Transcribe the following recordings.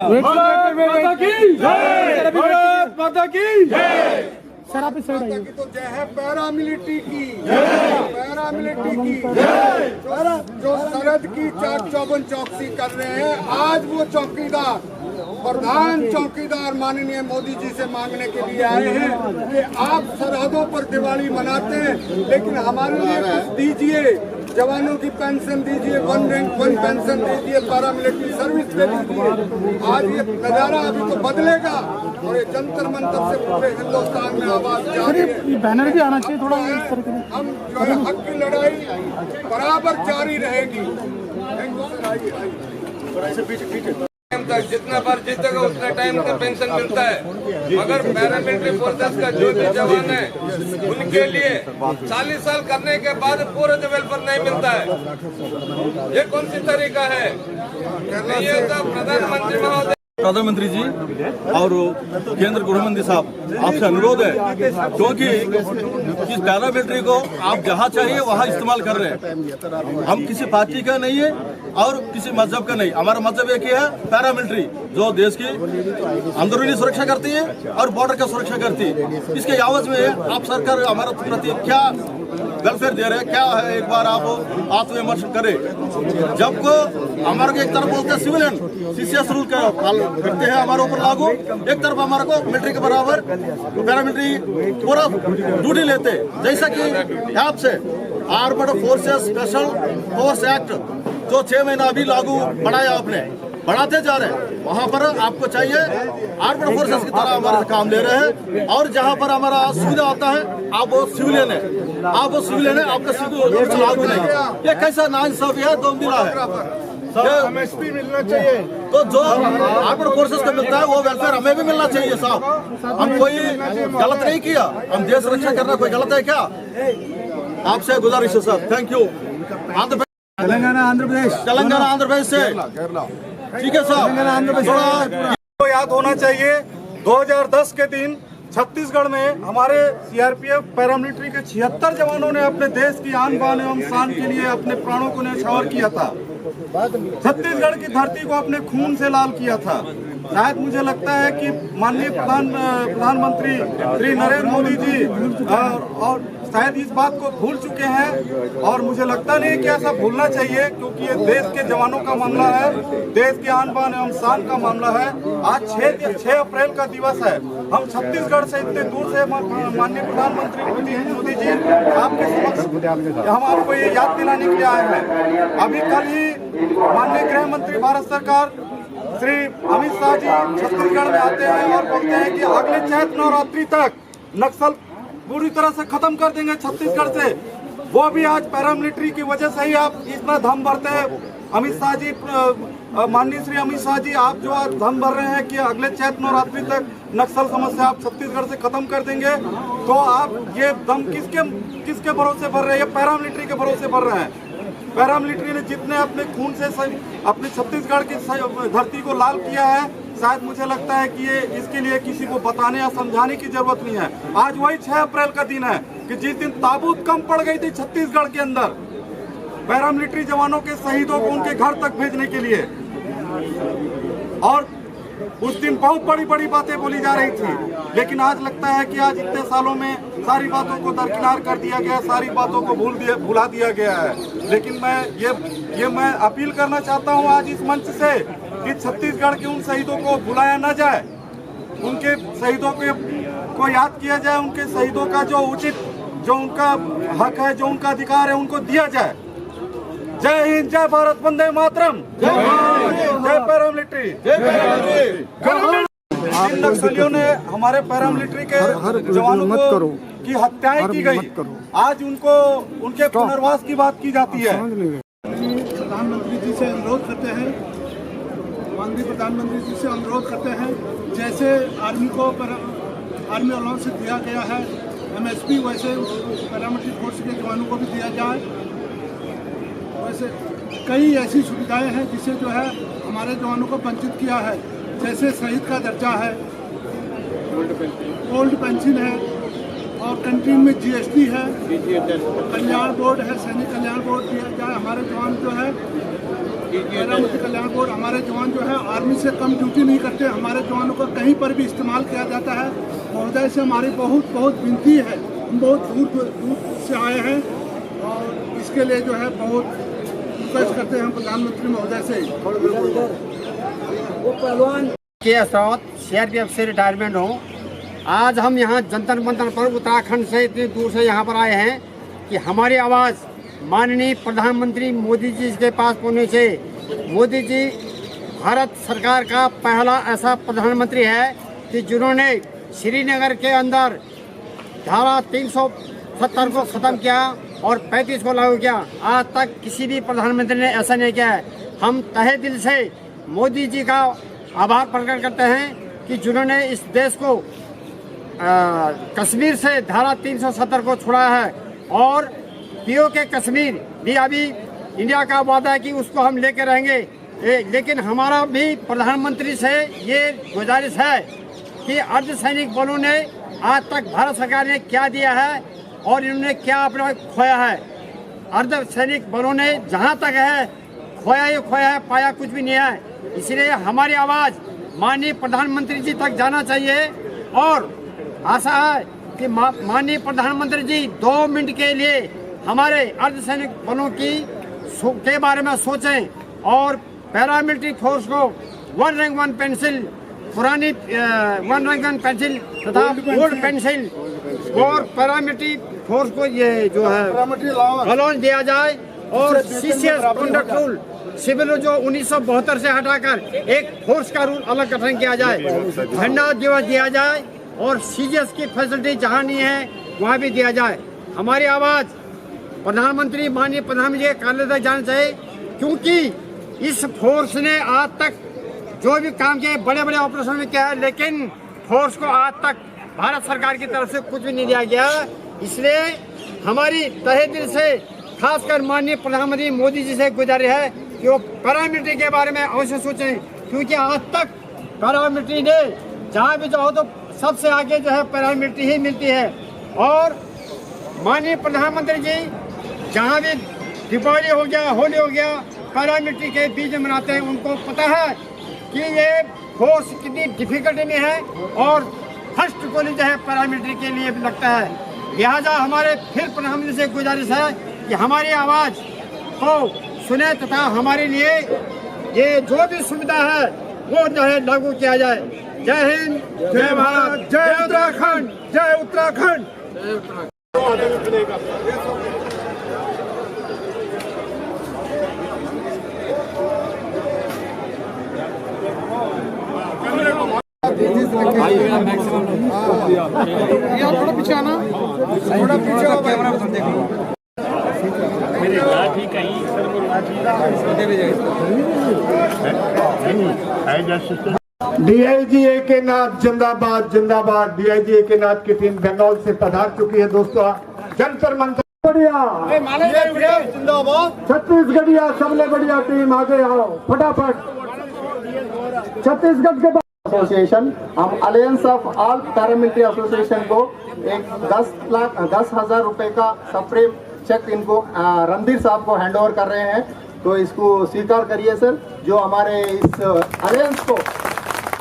माता की जय, भारत माता की जय। सर आप इस साइड आइए। तो जय है पैरामिलिट्री की जय, पैरामिलिट्री की जय। जो सरहद की चाक चौबन चौकसी कर रहे हैं, आज वो चौकीदार प्रधान चौकीदार माननीय मोदी जी से मांगने के लिए आए हैं कि आप सरहदों पर दिवाली मनाते हैं, लेकिन हमारे लिए कुछ दीजिए। जवानों की पेंशन दीजिए, वन रैंक वन पेंशन दीजिए, पैरामिलिट्री सर्विस पे दीजिए। आज ये नजारा अभी तो बदलेगा और ये जंतर मंतर से पूरे हिंदुस्तान में आवाज जारी है। ये बैनर भी आना चाहिए थोड़ा इस तरह के। हम जो है हक की लड़ाई बराबर जारी रहेगी। तक जितना बार जीतेगा उतना टाइम तक पेंशन मिलता है, मगर पैरामिलिट्री फोर्सेस का जो भी जवान है उनके लिए 40 साल करने के बाद पूरे लेवल पर नहीं मिलता है। ये कौन सी तरीका है? ये तो प्रधानमंत्री महोदय, प्रधानमंत्री जी और केंद्र गृह मंत्री साहब आपसे अनुरोध है, क्योंकि इस पैरामिलिट्री को आप जहां चाहिए वहां इस्तेमाल कर रहे हैं। हम किसी पार्टी का नहीं है और किसी मजहब का नहीं, हमारा मजहब एक ही है, पैरामिलिट्री, जो देश की अंदरूनी सुरक्षा करती है और बॉर्डर का सुरक्षा करती है। इसके आवाज में आप सरकार हमारे प्रति क्या वेलफेयर दे रहे हैं, क्या है, एक बार आप आत्मविमर्श करें। जब को हमारे को एक तरफ बोलते हैं सिविलियन सीसीएस रूल करते हैं हमारे ऊपर लागू, एक तरफ हमारे को मिलिट्री के बराबर पैरामिलिट्री पूरा ड्यूटी लेते हैं। जैसा कि आपसे armed forces special force act जो 6 महीना अभी लागू बढ़ाया, आपने बढ़ाते जा रहे हैं, वहाँ पर आपको चाहिए आर्मड फोर्सेस की तरह हमारे से काम ले रहे हैं। और जहाँ पर हमारा सुविधा आता है आप वो सिविलियन है, आप वो सिविलियन है, आपका सिविल लागू नहीं। ये कैसा नाइंसाफी है, दो मिला है। एमएसपी मिलना चाहिए, तो जो आर्मड फोर्सेस को मिलता है वो वेलफेयर हमें भी मिलना चाहिए साहब। हम कोई गलत नहीं किया, हम देश रक्षा करना कोई गलत है क्या? आपसे गुजारिश है sir. Thank you. Telangana Andhra Pradesh से ठीक है साहब। तो याद होना चाहिए 2010 के दिन छत्तीसगढ़ में हमारे सीआरपीएफ पैरामिलिट्री के 76 जवानों ने अपने देश की आन बान एवं शान के लिए अपने प्राणों को न्यौछावर किया था। छत्तीसगढ़ की धरती को अपने खून से लाल किया था। शायद मुझे लगता है कि माननीय प्रधानमंत्री श्री नरेंद्र मोदी जी और शायद इस बात को भूल चुके हैं, और मुझे लगता नहीं कि ऐसा भूलना चाहिए, क्योंकि ये देश के जवानों का मामला है, देश के आन बान एवं शान का मामला है। आज 6 अप्रैल का दिवस है। हम छत्तीसगढ़ से इतने दूर से माननीय प्रधानमंत्री मोदी जी आपके समक्ष हम आपको ये याद दिलाने के लिए आए हैं। अभी कल ही माननीय गृह मंत्री भारत सरकार श्री अमित शाह जी छत्तीसगढ़ में आते हैं और बोलते हैं कि अगले चैत नवरात्रि तक नक्सल पूरी तरह से खत्म कर देंगे छत्तीसगढ़ से। वो भी आज पैरामिलिट्री की वजह से ही आप इतना दम भरते हैं। अमित शाह जी, माननीय श्री अमित शाह जी, आप जो आज दम भर रहे हैं कि अगले चैत नवरात्रि तक नक्सल समस्या आप छत्तीसगढ़ से खत्म कर देंगे, तो आप ये दम किसके भरोसे भर रहे हैं? ये पैरामिलिट्री के भरोसे भर रहे हैं। पैरामिलिट्री ने जितने अपने खून से अपने छत्तीसगढ़ की धरती को लाल किया है, शायद मुझे लगता है कि ये इसके लिए किसी को बताने या समझाने की जरूरत नहीं है। आज वही 6 अप्रैल का दिन है कि जिस दिन ताबूत कम पड़ गई थी छत्तीसगढ़ के अंदर पैरामिलिट्री जवानों के शहीदों को उनके घर तक भेजने के लिए, और उस दिन बहुत बड़ी बड़ी बातें बोली जा रही थी। लेकिन आज लगता है कि आज इतने सालों में सारी बातों को दरकिनार कर दिया गया, सारी बातों को भुला दिया गया है। लेकिन मैं अपील करना चाहता हूं आज इस मंच से कि छत्तीसगढ़ के उन शहीदों को भुलाया न जाए, उनके शहीदों को याद किया जाए, उनके शहीदों का जो उनका हक है, जो उनका अधिकार है, उनको दिया जाए। जय हिंद, जय भारत, वंदे मातरम, जय पैरामिलिट्री। इन नक्सलियों ने हमारे पैरामिलिट्री के जवानों को की हत्याएं की गई, आज उनके पुनर्वास की बात की जाती है। प्रधानमंत्री जी से अनुरोध करते हैं, माननीय प्रधानमंत्री जी से अनुरोध करते हैं, जैसे आर्मी अलाउंस से दिया गया है एमएसपी, वैसे पैरामिलिट्री फोर्स के जवानों को भी दिया जाए। वैसे कई ऐसी सुविधाएं हैं जिसे जो है हमारे जवानों को वंचित किया है, जैसे शहीद का दर्जा है, ओल्ड पेंशन है, और कैंटीन में जीएसटी है, कल्याण बोर्ड है, सैनिक कल्याण बोर्ड दिया जाए। हमारे जवान जो है पैरा मिलिट्री कल्याण बोर्ड, हमारे जवान जो है आर्मी से कम ड्यूटी नहीं करते, हमारे जवानों का कहीं पर भी इस्तेमाल किया जाता है। महोदय से हमारी बहुत विनती है, हम बहुत दूर से आए हैं और इसके लिए जो है बहुत रिक्वेस्ट करते हैं प्रधानमंत्री महोदय से। के असौत CRPF से रिटायरमेंट हूँ। आज हम यहाँ जंतर मंतर पर उत्तराखंड से इतनी दूर से यहाँ पर आए हैं कि हमारी आवाज़ माननीय प्रधानमंत्री मोदी जी के पास पहुँचने से। मोदी जी भारत सरकार का पहला ऐसा प्रधानमंत्री है कि जिन्होंने श्रीनगर के अंदर धारा 370 को ख़त्म किया और 35 को लागू किया। आज तक किसी भी प्रधानमंत्री ने ऐसा नहीं किया है। हम तहे दिल से मोदी जी का आभार प्रकट करते हैं कि जिन्होंने इस देश को कश्मीर से धारा 370 को छुड़ाया है और POK कश्मीर भी अभी इंडिया का वादा है कि उसको हम लेके रहेंगे। लेकिन हमारा भी प्रधानमंत्री से ये गुजारिश है कि अर्धसैनिक बलों ने आज तक भारत सरकार ने क्या दिया है और इन्होंने क्या अपना खोया है। अर्धसैनिक बलों ने जहाँ तक है खोया ही खोया है, पाया कुछ भी नहीं है। इसलिए हमारी आवाज़ माननीय प्रधानमंत्री जी तक जाना चाहिए और आशा है कि माननीय प्रधानमंत्री जी 2 मिनट के लिए हमारे अर्धसैनिक बलों के बारे में सोचें और पैरामिलिट्री फोर्स को 1 रैंक 1 पेंसिल, पुरानी 1 रैंक 1 पेंसिल तथा गोल्ड पेंसिल और पैरामिलिट्री फोर्स को ये जो है अलाउंस दिया जाए और CCS कॉन्डक्ट रूल सिविल जो 1972 से हटाकर एक फोर्स का रूल अलग गठन किया जाए, झंडा दिवस दिया जाए और CGS की फैसिलिटी जहाँ नहीं है वहाँ भी दिया जाए। हमारी आवाज़ प्रधानमंत्री माननीय प्रधानमंत्री के कार्यालय तक जाना चाहिए क्योंकि इस फोर्स ने आज तक जो भी काम किया बड़े बड़े ऑपरेशन में किया है, लेकिन फोर्स को आज तक भारत सरकार की तरफ से कुछ भी नहीं दिया गया। इसलिए हमारी तहे दिल से खासकर माननीय प्रधानमंत्री मोदी जी से गुजारिश है कि वो पैरामिलिट्री के बारे में अवश्य सोचें क्योंकि आज तक पैरामिलिट्री ने जहाँ भी जाओ तो सबसे आगे जो है पैरामिलिट्री ही मिलती है। और माननीय प्रधानमंत्री जी जहाँ भी दीपावली हो गया, होली हो गया, पैरामिलिट्री के बीच मनाते हैं। उनको पता है कि ये फोर्स कितनी डिफिकल्टी में है और फर्स्ट गोली जो है पैरामिलिट्री के लिए भी लगता है। लिहाजा हमारे फिर प्रधानमंत्री से गुजारिश है कि हमारी आवाज़ को सुने तथा हमारे लिए ये जो भी सुविधा है वो जो है लागू किया जाए। जय हिंद, जय भारत, जय उत्तराखंड, जय उत्तराखंड। थोड़ा पीछे आना, थोड़ा पीछे कैमरा DIG AK नाथ जिंदाबाद जिंदाबाद। DIG AK नाथ की टीम बंगाल से पधार चुकी है दोस्तों। जंतर मंतर बढ़िया जिंदाबाद। छत्तीसगढ़िया सबले बढ़िया टीम आगे आओ फटाफट। छत्तीसगढ़ के एसोसिएशन, हम alliance of all paramilitary association को एक 10,000 रुपए का सप्रेम चेक इनको रणधीर साहब को हैंड ओवर कर रहे हैं। तो इसको स्वीकार करिए सर, जो हमारे इस अलायंस को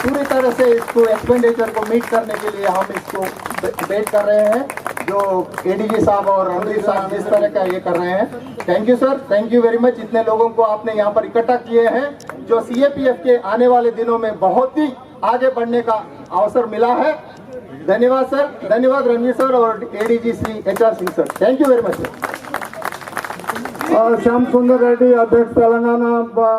पूरी तरह से इसको एक्सपेंडिचर को मीट करने के लिए हम इसको वेट कर रहे हैं, जो ADG साहब और रणधीर साहब जिस तरह का ये कर रहे हैं। Thank you sir, thank you very much. इतने लोगों को आपने यहाँ पर इकट्ठा किए हैं जो CAPF के आने वाले दिनों में बहुत ही आगे बढ़ने का अवसर मिला है। धन्यवाद सर, धन्यवाद रणवीर सर और ADG Shri HR Singh sir. Thank you very much sir. Shyam सुंदर रेड्डी अध्यक्ष तेलंगाना,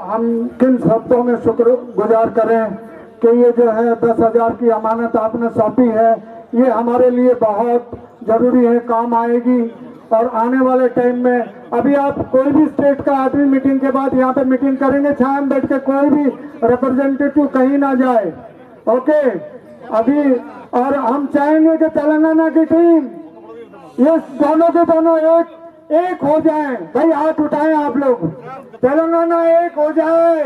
हम किन शब्दों में शुक्र गुजार करें कि ये जो है 10,000 की अमानत आपने सौंपी है, ये हमारे लिए बहुत जरूरी है, काम आएगी। और आने वाले टाइम में अभी आप कोई भी स्टेट का आदमी मीटिंग के बाद यहाँ पे मीटिंग करेंगे, छाया में बैठ के कोई भी रिप्रेजेंटेटिव कहीं ना जाए, ओके। अभी और हम चाहेंगे कि तेलंगाना की टीम ये दोनों के दोनों एक हो जाएं। भाई हाथ उठाएं आप लोग, तेलंगाना एक हो जाए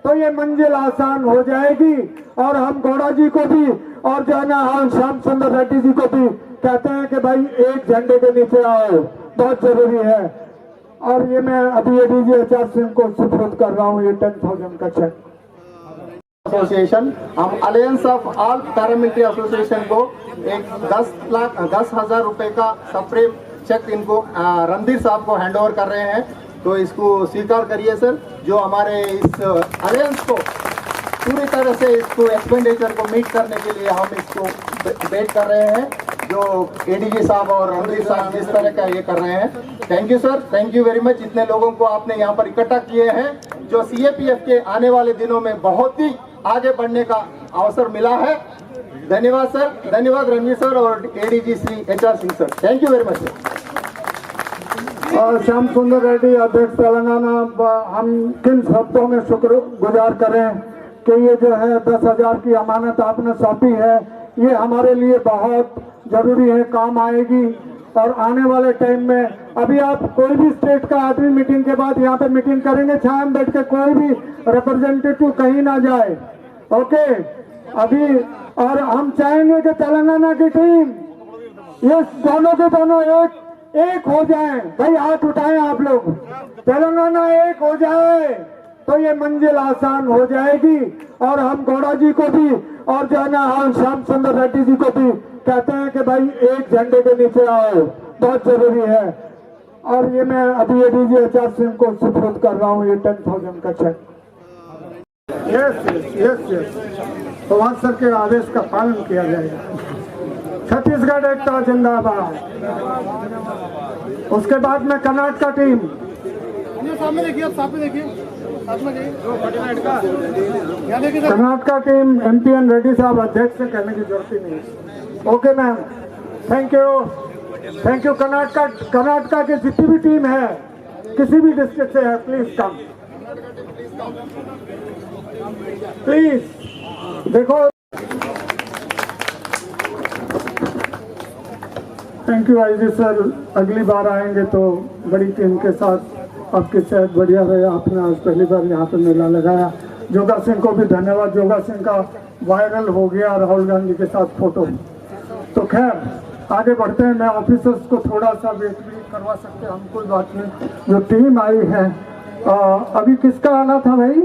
तो ये मंजिल आसान हो जाएगी। और हम गौड़ा जी को भी और जो है ना हम श्याम सुंदर रेड्डी जी को भी कहते हैं कि भाई एक झंडे के नीचे आओ, बहुत जरूरी है। और ये मैं अभी एडीजी एचआर सिंह को सुपुर्द कर रहा हूँ ये 10,000 का चेक। एसोसिएशन हम alliance of all paramilitary association को एक 10,000 रुपए का सप्रेम चेक इनको रणधीर साहब को हैंड ओवर कर रहे हैं। तो इसको स्वीकार करिए सर, जो हमारे इस अलायंस को पूरी तरह से इसको एक्सपेंडिचर को मीट करने के लिए हम इसको वेट कर रहे हैं, जो एडीजी साहब और रणधीर साहब जिस तरह का ये कर रहे हैं। Thank you sir, thank you very much. इतने लोगों को आपने यहाँ पर इकट्ठा किए हैं, जो सीएपीएफ के आने वाले दिनों में बहुत ही आगे बढ़ने का अवसर मिला है। धन्यवाद सर, धन्यवाद रणवीर सर और ADG Shri HR Singh sir, thank you very much sir. और श्याम सुंदर रेड्डी अध्यक्ष तेलंगाना, हम किन शब्दों में शुक्र गुजार करें कि ये जो है 10,000 की अमानत आपने सौंपी है, ये हमारे लिए बहुत जरूरी है, काम आएगी। और आने वाले टाइम में अभी आप कोई भी स्टेट का आदमी मीटिंग के बाद यहाँ पे मीटिंग करेंगे, छाया में बैठ के कोई भी रिप्रेजेंटेटिव कहीं ना जाए, ओके अभी। और हम चाहेंगे कि तेलंगाना की टीम ये दोनों के दोनों एक हो जाए। भाई हाथ उठाएं आप लोग, तेलंगाना एक हो जाए तो ये मंजिल आसान हो जाएगी। और हम गौड़ा जी को भी और जो है ना श्याम सुंदर रेड्डी जी को भी कहते हैं कि भाई एक झंडे के नीचे आओ, बहुत जरूरी है। और ये मैं अभी एडीजी एचआर सिंह को सुपुर्द कर रहा हूँ ये 10,000 का चेक। यस तो वहां सर के आदेश का पालन किया जाएगा। छत्तीसगढ़ एकता जिंदाबाद। उसके बाद में कर्नाटका टीम, सामने देखिए, सामने देखिए, कर्नाटका टीम एमपीएन रेड्डी साहब अध्यक्ष से कहने की जरूरत ही नहीं। Okay ma'am, thank you. Karnataka की जितनी भी टीम है किसी भी डिस्ट्रिक्ट से है, प्लीज कम, प्लीज। देखो, थैंक यू आईजी सर, अगली बार आएंगे तो बड़ी टीम के साथ। आपकी सेहत बढ़िया रहे, आपने आज पहली बार यहाँ पे मेला लगाया। जोगा सिंह को भी धन्यवाद, जोगा सिंह का वायरल हो गया राहुल गांधी के साथ फोटो। तो खैर आगे बढ़ते हैं, मैं ऑफिसर्स को थोड़ा सा वेट भी करवा सकते हैं हम, कोई बात नहीं। जो टीम आई है अभी किसका आना था भाई?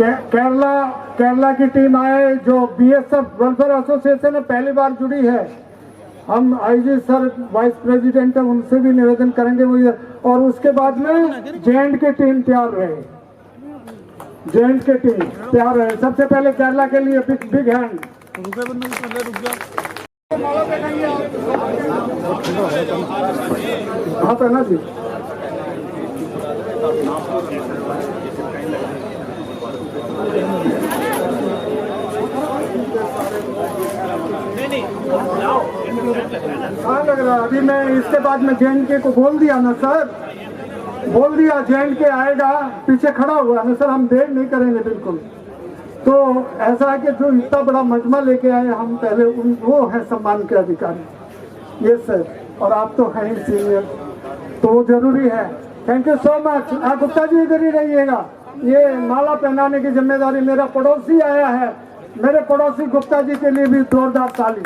केरला की टीम आए, जो बीएसएफ वेलफेयर एसोसिएशन है पहली बार जुड़ी है। हम आईजी सर वाइस प्रेसिडेंट है, उनसे भी निवेदन करेंगे वो। और उसके बाद में जेएंड की टीम तैयार रहे, जेएंड की टीम तैयार रहे। सबसे पहले केरला के लिए बिग हैंड। हाँ तो ना जी, हाँ लग रहा। अभी मैं इसके बाद में जेएंडके को बोल दिया ना सर, बोल दिया जेएंडके आएगा, पीछे खड़ा हुआ ना सर, हम देर नहीं करेंगे बिल्कुल। तो ऐसा है कि जो इतना बड़ा मजमा लेके आए हम पहले वो है सम्मान के अधिकारी, ये सर। और आप तो हैं ही सीनियर, तो वो जरूरी है। Thank you so much. Gupta ji इधर ही रहिएगा। ये माला पहनाने की जिम्मेदारी, मेरा पड़ोसी आया है, मेरे पड़ोसी गुप्ता जी के लिए भी जोरदार ताली।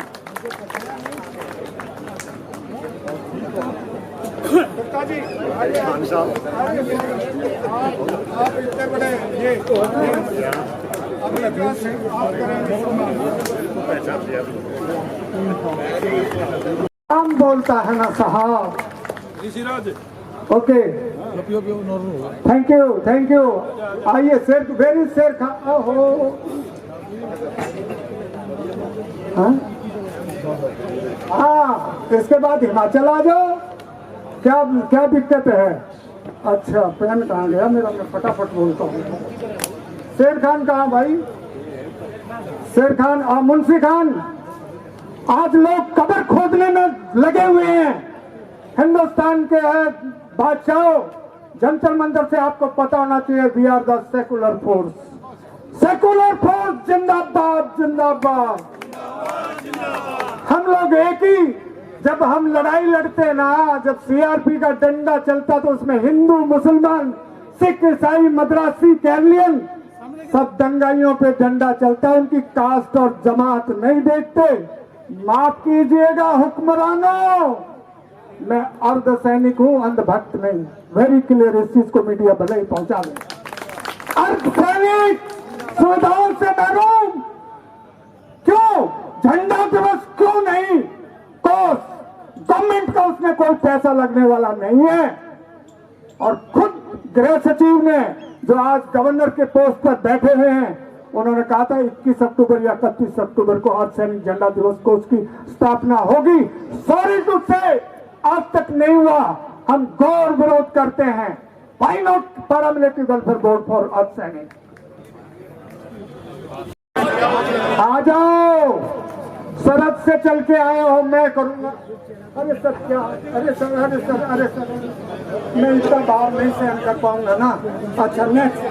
गुप्ता जी आप इतने बड़े ये हम बोलता है ना साहब। Okay, thank you. आइए शेर, वेरी शेर खान। ओहो, हाँ इसके बाद हिमाचल आ जाओ। क्या दिक्कत है? अच्छा पेन कहाँ गया मेरा, मैं फटाफट बोलता हूँ। शेर खान कहाँ भाई? शेर खान और मुंशी खान, आज लोग कब्र खोदने में लगे हुए हैं। हिंदुस्तान के बादशाहों, जंतर मंतर से आपको पता होना चाहिए, we are the secular force. Secular force जिंदाबाद, जिंदाबाद। हम लोग एक ही, जब हम लड़ाई लड़ते ना, जब सीआरपी का डंडा चलता तो उसमें हिंदू, मुसलमान, सिख, ईसाई, मद्रासी, केरलियन सब दंगाइयों पे झंडा चलता है। उनकी कास्ट और जमात नहीं देखते। माफ कीजिएगा हुक्मरानों, मैं अर्ध सैनिक हूं, अंधभक्त नहीं। वेरी क्लियर, इस चीज को मीडिया भले ही पहुंचा दे। अर्ध सैनिक सुविधाओं से महरूम क्यों? झंडा दिवस क्यों नहीं? गवर्नमेंट का उसमें कोई पैसा लगने वाला नहीं है। और खुद गृह सचिव ने, जो आज गवर्नर के पोस्ट पर बैठे हुए हैं, उन्होंने कहा था 21 अक्टूबर या 31 अक्टूबर को अर्ध सैनिक झंडा दिवस को उसकी स्थापना होगी। सॉरी टू से, आज तक नहीं हुआ। हम घोर विरोध करते हैं। Why not paramilitary welfare board for अर्ध सैनिक? आ जाओ, सरहद से चल के आए हो, मैं करूंगा। अरे सर क्या, अरे सर, अरे सर, अरे सर, मैं इतना भाव नहीं सहन कर पाऊंगा ना। अच्छा, नेक्स्ट।